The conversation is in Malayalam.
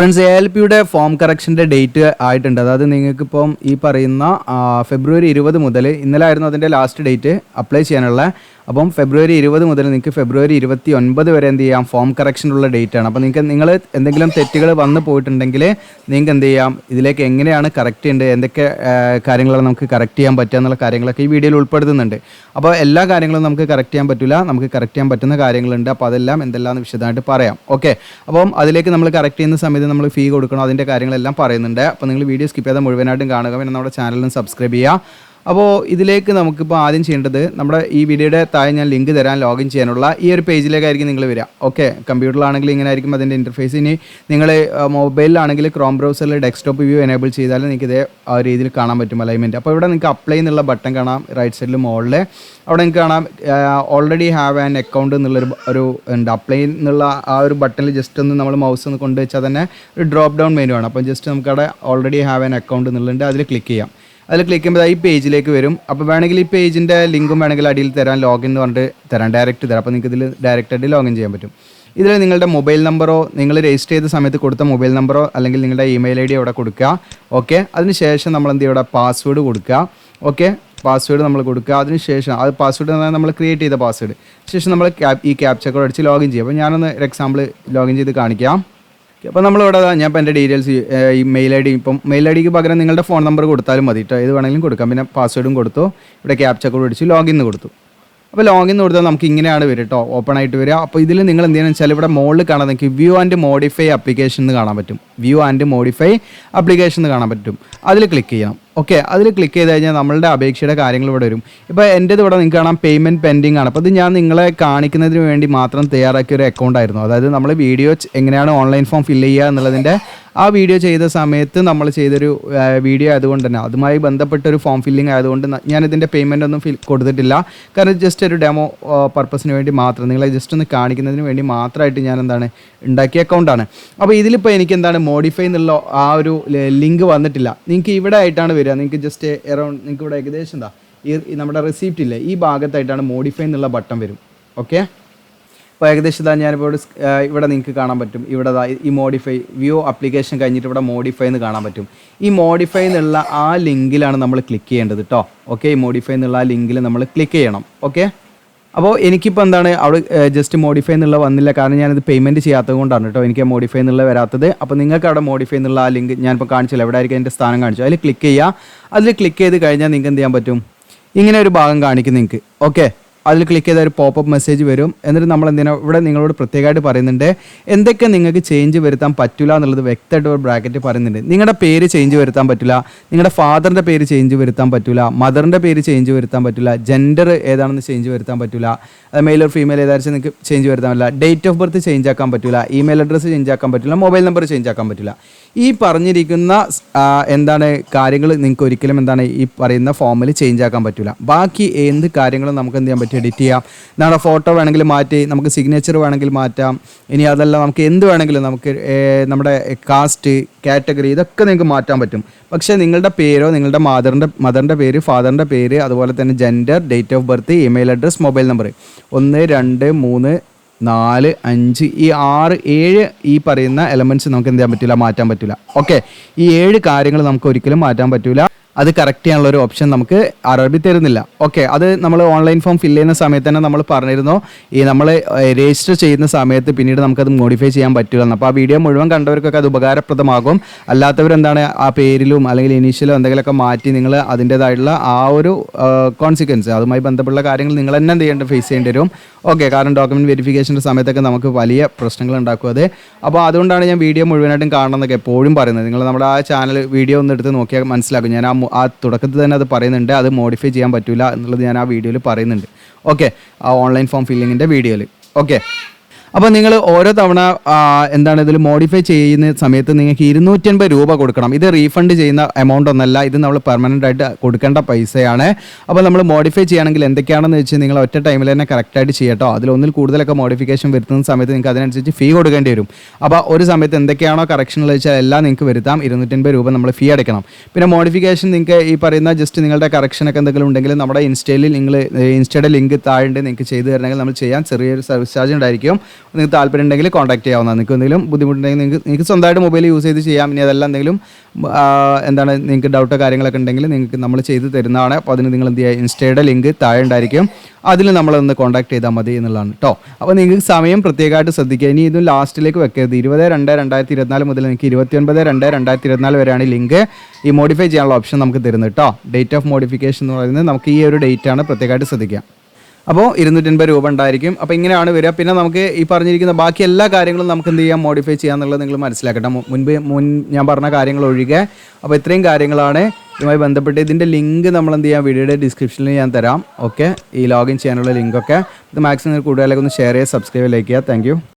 ഫ്രണ്ട്സ്, ALPയുടെ ഫോം കറക്ഷൻ്റെ ഡേറ്റ് ആയിട്ടുണ്ട്. അതായത് നിങ്ങൾക്കിപ്പം ഈ പറയുന്ന ഫെബ്രുവരി 20 മുതൽ, ഇന്നലെ ആയിരുന്നു അതിൻ്റെ ലാസ്റ്റ് ഡേറ്റ് അപ്ലൈ ചെയ്യാനുള്ള. അപ്പം ഫെബ്രുവരി 20 മുതൽ നിങ്ങൾക്ക് ഫെബ്രുവരി 29 വരെ എന്ത് ചെയ്യാം, ഫോം കറക്ഷനുള്ള ഡേറ്റ് ആണ്. അപ്പോൾ നിങ്ങൾ എന്തെങ്കിലും തെറ്റുകൾ വന്നു പോയിട്ടുണ്ടെങ്കിൽ നിങ്ങൾക്ക് എന്ത് ചെയ്യാം, ഇതിലേക്ക് എങ്ങനെയാണ് കറക്റ്റ് ചെയ്യേണ്ടത്, എന്തൊക്കെ കാര്യങ്ങളാണ് നമുക്ക് കറക്റ്റ് ചെയ്യാൻ പറ്റുക എന്നുള്ള കാര്യങ്ങളൊക്കെ ഈ വീഡിയോയിൽ ഉൾപ്പെടുത്തുന്നുണ്ട്. അപ്പോൾ എല്ലാ കാര്യങ്ങളും നമുക്ക് കറക്റ്റ് ചെയ്യാൻ പറ്റില്ല, നമുക്ക് കറക്റ്റ് ചെയ്യാൻ പറ്റുന്ന കാര്യങ്ങളുണ്ട്. അപ്പോൾ അതെല്ലാം എന്തെല്ലാമെന്ന് വിശദമായിട്ട് പറയാം. ഓക്കെ, അപ്പം അതിലേക്ക് നമ്മൾ കറക്റ്റ് ചെയ്യുന്ന സമയത്ത് നമ്മൾ ഫീ കൊടുക്കണം, അതിൻ്റെ കാര്യങ്ങളെല്ലാം പറയുന്നുണ്ട്. അപ്പോൾ നിങ്ങൾ വീഡിയോ സ്കിപ്പ് ചെയ്താൽ മുഴുവനായിട്ടും കാണുക, പിന്നെ നമ്മുടെ ചാനലിന് സബ്സ്ക്രൈബ് ചെയ്യുക. അപ്പോൾ ഇതിലേക്ക് നമുക്കിപ്പോൾ ആദ്യം ചെയ്യേണ്ടത്, നമ്മുടെ ഈ വീഡിയോയുടെ താഴെ ഞാൻ ലിങ്ക് തരാൻ, ലോഗിൻ ചെയ്യാനുള്ള ഈ ഒരു പേജിലേക്കായിരിക്കും നിങ്ങൾ വരിക. ഓക്കെ, കമ്പ്യൂട്ടറിലാണെങ്കിൽ ഇങ്ങനെ ആയിരിക്കും അതിൻ്റെ ഇൻ്റർഫേസ്. ഇനി നിങ്ങൾ മൊബൈലിലാണെങ്കിൽ ക്രോം ബ്രൗസറിൽ ഡെസ്ക്ടോപ്പ് വ്യൂ എനേബിൾ ചെയ്താൽ നിങ്ങൾക്ക് ഇതേ ആ രീതിയിൽ കാണാൻ പറ്റും അലൈൻമെൻറ്റ്. അപ്പോൾ ഇവിടെ നിങ്ങൾക്ക് അപ്ലൈ എന്നുള്ള ബട്ടൺ കാണാം റൈറ്റ് സൈഡിൽ മുകളിൽ. അവിടെ നിങ്ങൾക്ക് കാണാം ഓൾറെഡി ഹാവ് ആൻ അക്കൗണ്ട് എന്നുള്ളൊരു ഉണ്ട്. അപ്ലൈ എന്നുള്ള ആ ഒരു ബട്ടണിൽ ജസ്റ്റ് ഒന്ന് നമ്മൾ മൗസ് ഒന്ന് കൊണ്ടുവച്ചാൽ തന്നെ ഒരു ഡ്രോപ്പ് ഡൗൺ മെനു ആണ്. അപ്പോൾ ജസ്റ്റ് നമുക്കവിടെ ഓൾറെഡി ഹാവ് ആൻ അക്കൗണ്ട് എന്നുള്ളുണ്ട്, അതിൽ ക്ലിക്ക് ചെയ്യാം. അതിൽ ക്ലിക്ക് ചെയ്യുമ്പോൾ ഈ പേജിലേക്ക് വരും. അപ്പോൾ വേണമെങ്കിൽ ഈ പേജിൻ്റെ ലിങ്കും വേണമെങ്കിൽ അടിയിൽ തരാൻ, ലോഗിൻ എന്ന് പറഞ്ഞിട്ട് തരാം, ഡയറക്റ്റ് തരാം. അപ്പോൾ നിങ്ങൾക്ക് ഇതിൽ ഡയറക്റ്റായിട്ട് ലോഗിൻ ചെയ്യാൻ പറ്റും. ഇതിൽ നിങ്ങളുടെ മൊബൈൽ നമ്പറോ, നിങ്ങൾ രജിസ്റ്റർ ചെയ്ത സമയത്ത് കൊടുത്ത മൊബൈൽ നമ്പറോ അല്ലെങ്കിൽ നിങ്ങളുടെ ഇമെയിൽ ID അവിടെ കൊടുക്കുക. ഓക്കെ, അതിനുശേഷം നമ്മൾ എന്ത് ചെയ്യുക, ഇവിടെ പാസ്വേഡ് കൊടുക്കുക. ഓക്കെ, പാസ്വേഡ് നമ്മൾ കൊടുക്കുക. അതിനുശേഷം അത് പാസ്വേഡ് എന്ന് പറഞ്ഞാൽ നമ്മൾ ക്രിയേറ്റ് ചെയ്ത പാസ്വേഡ്. ശേഷം നമ്മൾ ഈ ക്യാപ്ച കോഡ് അടിച്ച് ലോഗിൻ ചെയ്യും. അപ്പോൾ ഞാനൊന്ന് ഒരു എക്സാമ്പിൾ ലോഗിൻ ചെയ്ത് കാണിക്കാം. അപ്പോൾ നമ്മളിവിടെ ഞാൻ ഇപ്പോൾ എൻ്റെ ഡീറ്റെയിൽസ് ഈ മെയിൽ ID, ഇപ്പം മെയിൽ IDക്ക് പകരം നിങ്ങളുടെ ഫോൺ നമ്പർ കൊടുത്താലും മതി കേട്ടോ, ഏത് വേണമെങ്കിലും കൊടുക്കാം. പിന്നെ പാസ്വേഡും കൊടുത്തു, ഇവിടെ ക്യാപ്ച കോഡ് അടിച്ച് ലോഗിൻ കൊടുത്തു. അപ്പോൾ ലോഗിൻ കൊടുത്താൽ നമുക്ക് ഇങ്ങനെയാണ് വരിക കേട്ടോ, ഓപ്പൺ ആയിട്ട് വരിക. അപ്പോൾ ഇതിൽ നിങ്ങൾ എന്ത് ചെയ്യണമെന്ന് വെച്ചാൽ ഇവിടെ മുകളിൽ കാണാൻ നിങ്ങൾക്ക് വ്യൂ ആൻഡ് മോഡിഫൈ ആപ്ലിക്കേഷൻ എന്ന് കാണാൻ പറ്റും. വ്യൂ ആൻഡ് മോഡിഫൈ ആപ്ലിക്കേഷൻ എന്ന് കാണാൻ പറ്റും. അതിൽ ക്ലിക്ക് ചെയ്യണം. ഓക്കെ, അതിൽ ക്ലിക്ക് ചെയ്ത് കഴിഞ്ഞാൽ നമ്മളുടെ അപേക്ഷയുടെ കാര്യങ്ങൾ ഇവിടെ വരും. ഇപ്പോൾ എൻ്റേത് ഇവിടെ നിങ്ങൾക്ക് കാണാം പേയ്മെൻറ്റ് പെൻഡിങ് ആണ്. അപ്പോൾ ഇത് ഞാൻ നിങ്ങളെ കാണിക്കുന്നതിന് വേണ്ടി മാത്രം തയ്യാറാക്കിയ ഒരു അക്കൗണ്ട് ആയിരുന്നു. അതായത് നമ്മൾ വീഡിയോ എങ്ങനെയാണ് ഓൺലൈൻ ഫോം ഫില്ല് ചെയ്യുക എന്നുള്ളതിൻ്റെ ആ വീഡിയോ ചെയ്ത സമയത്ത് നമ്മൾ ചെയ്തൊരു വീഡിയോ ആയതുകൊണ്ട് തന്നെ അതുമായി ബന്ധപ്പെട്ടൊരു ഫോം ഫില്ലിംഗ് ആയതുകൊണ്ട് ഞാനിതിൻ്റെ പേയ്മെൻ്റ് ഒന്നും കൊടുത്തിട്ടില്ല. കാരണം ജസ്റ്റ് ഒരു ഡെമോ പർപ്പസിന് വേണ്ടി മാത്രം, നിങ്ങളെ ജസ്റ്റ് ഒന്ന് കാണിക്കുന്നതിന് വേണ്ടി മാത്രമായിട്ട് ഞാൻ എന്താണ് ഉണ്ടാക്കിയ അക്കൗണ്ടാണ്. അപ്പോൾ ഇതിലിപ്പോൾ എനിക്ക് എന്താണ് മോഡിഫൈ എന്നുള്ള ആ ഒരു ലിങ്ക് വന്നിട്ടില്ല. നിങ്ങൾക്ക് ഇവിടെ ആയിട്ടാണ് വരിക. നിങ്ങൾക്ക് ജസ്റ്റ് അറൗണ്ട് നിങ്ങൾക്ക് ഇവിടെ ഏകദേശം എന്താ ഈ നമ്മുടെ റെസിപ്റ്റ് ഇല്ലേ, ഈ ഭാഗത്തായിട്ടാണ് മോഡിഫൈ എന്നുള്ള ബട്ടൺ വരും. ഓക്കെ, അപ്പോൾ ഏകദേശം ഇതാ ഞാനിപ്പോൾ ഇവിടെ നിങ്ങൾക്ക് കാണാൻ പറ്റും. ഇവിടെ ഈ മോഡിഫൈ വ്യൂ ആപ്ലിക്കേഷൻ കഴിഞ്ഞിട്ട് ഇവിടെ മോഡിഫൈ എന്ന് കാണാൻ പറ്റും. ഈ മോഡിഫൈ എന്നുള്ള ആ ലിങ്കിലാണ് നമ്മൾ ക്ലിക്ക് ചെയ്യേണ്ടത് കേട്ടോ. ഓക്കെ, ഈ മോഡിഫൈ എന്നുള്ള ആ ലിങ്കിൽ നമ്മൾ ക്ലിക്ക് ചെയ്യണം. ഓക്കെ, അപ്പോൾ എനിക്കിപ്പോൾ എന്താണ് അവിടെ ജസ്റ്റ് മോഡിഫൈ എന്നുള്ള വന്നില്ല, കാരണം ഞാനത് പേയ്മെൻറ്റ് ചെയ്യാത്തത് കൊണ്ടാണ് കേട്ടോ എനിക്ക് മോഡിഫൈ എന്നുള്ള വരാത്തത്. അപ്പോൾ നിങ്ങൾക്ക് അവിടെ മോഡിഫൈ എന്നുള്ള ആ ലിങ്ക് ഞാനിപ്പോൾ കാണിച്ചില്ല, എവിടെ ആയിരിക്കും എൻ്റെ സ്ഥാനം കാണിച്ചു, അതിൽ ക്ലിക്ക് ചെയ്യുക. അതിൽ ക്ലിക്ക് ചെയ്ത് കഴിഞ്ഞാൽ നിങ്ങൾക്ക് എന്ത് ചെയ്യാൻ പറ്റും, ഇങ്ങനെ ഒരു ഭാഗം കാണിക്കും നിങ്ങൾക്ക്. ഓക്കെ, അതിൽ ക്ലിക്ക് ചെയ്താൽ ഒരു പോപ്പപ്പ് മെസ്സേജ് വരും. എന്നിട്ട് നമ്മൾ എന്തിനാ ഇവിടെ നിങ്ങളോട് പ്രത്യേകമായിട്ട് പറയുന്നുണ്ട് എന്തൊക്കെ നിങ്ങൾക്ക് ചേഞ്ച് വരുത്താൻ പറ്റില്ല എന്നുള്ളത് വ്യക്തമായിട്ട് ഒരു ബ്രാക്കറ്റ് പറയുന്നുണ്ട്. നിങ്ങളുടെ പേര് ചേഞ്ച് വരുത്താൻ പറ്റില്ല, നിങ്ങളുടെ ഫാദറിൻ്റെ പേര് ചേഞ്ച് വരുത്താൻ പറ്റില്ല, മദറിൻ്റെ പേര് ചേഞ്ച് വരുത്താൻ പറ്റില്ല, ജെൻഡർ ഏതാണെന്ന് ചേഞ്ച് വരുത്താൻ പറ്റില്ല, മെയിൽ ഓർ ഫീമെയിൽ ഏതാണെന്ന് നിങ്ങൾക്ക് ചേഞ്ച് വരുത്താൻ പറ്റില്ല, ഡേറ്റ് ഓഫ് ബർത്ത് ചേഞ്ച് ആക്കാൻ പറ്റില്ല, ഇമെയിൽ അഡ്രസ്സ് ചേഞ്ച് ആക്കാൻ പറ്റില്ല, മൊബൈൽ നമ്പർ ചേഞ്ച് ആക്കാൻ പറ്റില്ല. ഈ പറഞ്ഞിരിക്കുന്ന എന്താണ് കാര്യങ്ങൾ നിങ്ങൾക്ക് ഒരിക്കലും എന്താണ് ഈ പറയുന്ന ഫോമിൽ ചേഞ്ച് ആക്കാൻ പറ്റില്ല. ബാക്കി എന്ത് കാര്യങ്ങളും നമുക്ക് എന്ത് ചെയ്യാൻ പറ്റും, എഡിറ്റ് ചെയ്യാം. നമ്മുടെ ഫോട്ടോ വേണമെങ്കിൽ മാറ്റി, നമുക്ക് സിഗ്നേച്ചർ വേണമെങ്കിൽ മാറ്റാം. ഇനി അതല്ല നമുക്ക് എന്ത് വേണമെങ്കിലും നമുക്ക് നമ്മുടെ കാസ്റ്റ്, കാറ്റഗറി ഇതൊക്കെ നിങ്ങൾക്ക് മാറ്റാൻ പറ്റും. പക്ഷേ നിങ്ങളുടെ പേരോ, നിങ്ങളുടെ മദറിൻ്റെ പേര്, ഫാദറിൻ്റെ പേര്, അതുപോലെ തന്നെ gender, date of birth, email address, mobile number 1 2 3 4 5 ഈ 6 7 ഈ പറയുന്ന എലമെൻറ്റ്സ് നമുക്ക് എന്ത് ചെയ്യാൻ പറ്റില്ല, മാറ്റാൻ പറ്റില്ല. ഓക്കെ, ഈ 7 കാര്യങ്ങൾ നമുക്ക് ഒരിക്കലും മാറ്റാൻ പറ്റില്ല. അത് കറക്റ്റ് ചെയ്യാനുള്ള ഒരു ഓപ്ഷൻ നമുക്ക് RRB തരുന്നില്ല. ഓക്കെ, അത് നമ്മൾ ഓൺലൈൻ ഫോം ഫില്ല് ചെയ്യുന്ന സമയത്ത് തന്നെ നമ്മൾ പറഞ്ഞിരുന്നു, ഈ നമ്മൾ രജിസ്റ്റർ ചെയ്യുന്ന സമയത്ത് പിന്നീട് നമുക്കത് മോഡിഫൈ ചെയ്യാൻ പറ്റില്ലെന്ന്. അപ്പോൾ ആ വീഡിയോ മുഴുവൻ കണ്ടവർക്കൊക്കെ അത് ഉപകാരപ്രദമാകും. അല്ലാത്തവരെന്താണ് ആ പേരിലും അല്ലെങ്കിൽ ഇനീഷ്യലോ എന്തെങ്കിലുമൊക്കെ മാറ്റി നിങ്ങൾ അതിൻ്റേതായിട്ടുള്ള ആ ഒരു കോൺസിക്വൻസ്, അതുമായി ബന്ധപ്പെട്ട കാര്യങ്ങൾ നിങ്ങൾ തന്നെ എന്ത് ചെയ്യേണ്ട ഫേസ് ചെയ്യേണ്ടി വരും. ഓക്കെ, കാരണം ഡോക്യുമെൻറ്റ് വെരിഫിക്കേഷൻ്റെ സമയത്തൊക്കെ നമുക്ക് വലിയ പ്രശ്നങ്ങൾ ഉണ്ടാക്കും അത്. അപ്പോൾ അതുകൊണ്ടാണ് ഞാൻ വീഡിയോ മുഴുവനായിട്ടും കാണണം എന്നൊക്കെ എപ്പോഴും പറയുന്നത്. നിങ്ങൾ നമ്മുടെ ആ ചാനൽ വീഡിയോ ഒന്ന് എടുത്ത് നോക്കിയാൽ മനസ്സിലാക്കും. ഞാൻ ആ തുടക്കത്തിൽ തന്നെ അത് പറയുന്നുണ്ട്, അത് മോഡിഫൈ ചെയ്യാൻ പറ്റില്ല എന്നുള്ളത് ഞാൻ ആ വീഡിയോയിൽ പറയുന്നുണ്ട്. ഓക്കെ, ആ ഓൺലൈൻ ഫോം ഫില്ലിങ്ങിൻ്റെ വീഡിയോയിൽ. ഓക്കെ, അപ്പോൾ നിങ്ങൾ ഓരോ തവണ എന്താണ് ഇതിൽ മോഡിഫൈ ചെയ്യുന്ന സമയത്ത് നിങ്ങൾക്ക് 250 രൂപ കൊടുക്കണം. ഇത് റീഫണ്ട് ചെയ്യുന്ന എമൗണ്ട് ഒന്നല്ല, ഇത് നമ്മൾ പെർമനൻ്റ് ആയിട്ട് കൊടുക്കേണ്ട പൈസയാണ്. അപ്പോൾ നമ്മൾ മോഡിഫൈ ചെയ്യുകയാണെങ്കിൽ എന്തൊക്കെയാണെന്ന് വെച്ചാൽ നിങ്ങൾ ഒറ്റ ടൈമിൽ തന്നെ കറക്റ്റായിട്ട് ചെയ്യട്ടോ. അതിലൊന്നിൽ കൂടുതലൊക്കെ മോഡിഫിക്കേഷൻ വരുത്തുന്ന സമയത്ത് നിങ്ങൾക്ക് അതിനനുസരിച്ച് ഫീ കൊടുക്കേണ്ടി വരും. അപ്പോൾ ഒരു സമയത്ത് എന്തൊക്കെയാണോ കറക്ഷനുകൾ വെച്ചാൽ എല്ലാം നിങ്ങൾക്ക് വരുത്താം. 250 രൂപ നമ്മൾ ഫീ അടയ്ക്കണം. പിന്നെ മോഡിഫിക്കേഷൻ നിങ്ങൾക്ക് ഈ പറയുന്ന ജസ്റ്റ് നിങ്ങളുടെ കറക്ഷനൊക്കെ എന്തെങ്കിലും ഉണ്ടെങ്കിൽ നമ്മുടെ ഇൻസ്റ്റയുടെ ലിങ്ക് താഴെ നിങ്ങൾക്ക് ചെയ്തു തരണമെങ്കിൽ നമ്മൾ ചെയ്യാൻ ചെറിയൊരു സർവീസ് ചാർജ് ഉണ്ടായിരിക്കും. നിങ്ങൾക്ക് താല്പര്യം ഉണ്ടെങ്കിൽ കോൺടാക്ട് ചെയ്യാവുന്നതാണ്. നിങ്ങൾക്ക് എന്തെങ്കിലും ബുദ്ധിമുട്ടുണ്ടെങ്കിൽ നിങ്ങൾക്ക് സ്വന്തമായിട്ട് മൊബൈൽ യൂസ് ചെയ്ത് ചെയ്യാം. ഇനി അതെല്ലാം എന്തെങ്കിലും എന്താണ് നിങ്ങൾക്ക് ഡൗട്ടോ കാര്യങ്ങളൊക്കെ ഉണ്ടെങ്കിൽ നിങ്ങൾക്ക് നമ്മൾ ചെയ്ത് തരുന്നതാണ്. അപ്പോൾ അതിന് നിങ്ങൾ എന്ത് ചെയ്യുക, ഇൻസ്റ്റയുടെ ലിങ്ക് താഴെ ഉണ്ടായിരിക്കും, അതിൽ നമ്മളൊന്ന് കോൺടാക്ട് ചെയ്താൽ മതി എന്നുള്ളതാണ് കേട്ടോ. അപ്പോൾ നിങ്ങൾക്ക് സമയം പ്രത്യേകമായിട്ട് ശ്രദ്ധിക്കുക. ഇനി ഇതും ലാസ്റ്റിലേക്ക് വെക്കരുത്. 20/2/2024 മുതൽ നിങ്ങൾക്ക് 29/2/2024 വരെയാണ് ലിങ്ക് ഈ മോഡിഫൈ ചെയ്യാനുള്ള ഓപ്ഷൻ നമുക്ക് തരുന്നത് കേട്ടോ. ഡേറ്റ് ഓഫ് മോഡിഫിക്കേഷൻ എന്ന് പറയുന്നത് നമുക്ക് ഈ ഒരു ഡേറ്റാണ് പ്രത്യേകമായിട്ട് ശ്രദ്ധിക്കുക. അപ്പോൾ 280 രൂപ ഉണ്ടായിരിക്കും. അപ്പോൾ ഇങ്ങനെയാണ് വരിക. പിന്നെ നമുക്ക് ഈ പറഞ്ഞിരിക്കുന്ന ബാക്കി എല്ലാ കാര്യങ്ങളും നമുക്ക് എന്ത് ചെയ്യാം, മോഡിഫൈ ചെയ്യാന്നുള്ളത് നിങ്ങൾ മനസ്സിലാക്കട്ടെ, മുൻ ഞാൻ പറഞ്ഞ കാര്യങ്ങൾ ഒഴികെ. അപ്പോൾ ഇത്രയും കാര്യങ്ങളാണ് ഇതുമായി ബന്ധപ്പെട്ട്. ഇതിൻ്റെ ലിങ്ക് നമ്മൾ എന്ത് ചെയ്യാം, വീഡിയോയുടെ ഡിസ്ക്രിപ്ഷനിൽ ഞാൻ തരാം. ഓക്കെ, ഈ ലോഗിൻ ചെയ്യാനുള്ള ലിങ്കൊക്കെ. ഇത് മാക്സിമം കൂടുതലൊക്കെ ഒന്ന് ഷെയർ ചെയ്യുക, സബ്സ്ക്രൈബ്, ലൈക്ക് ചെയ്യുക. താങ്ക്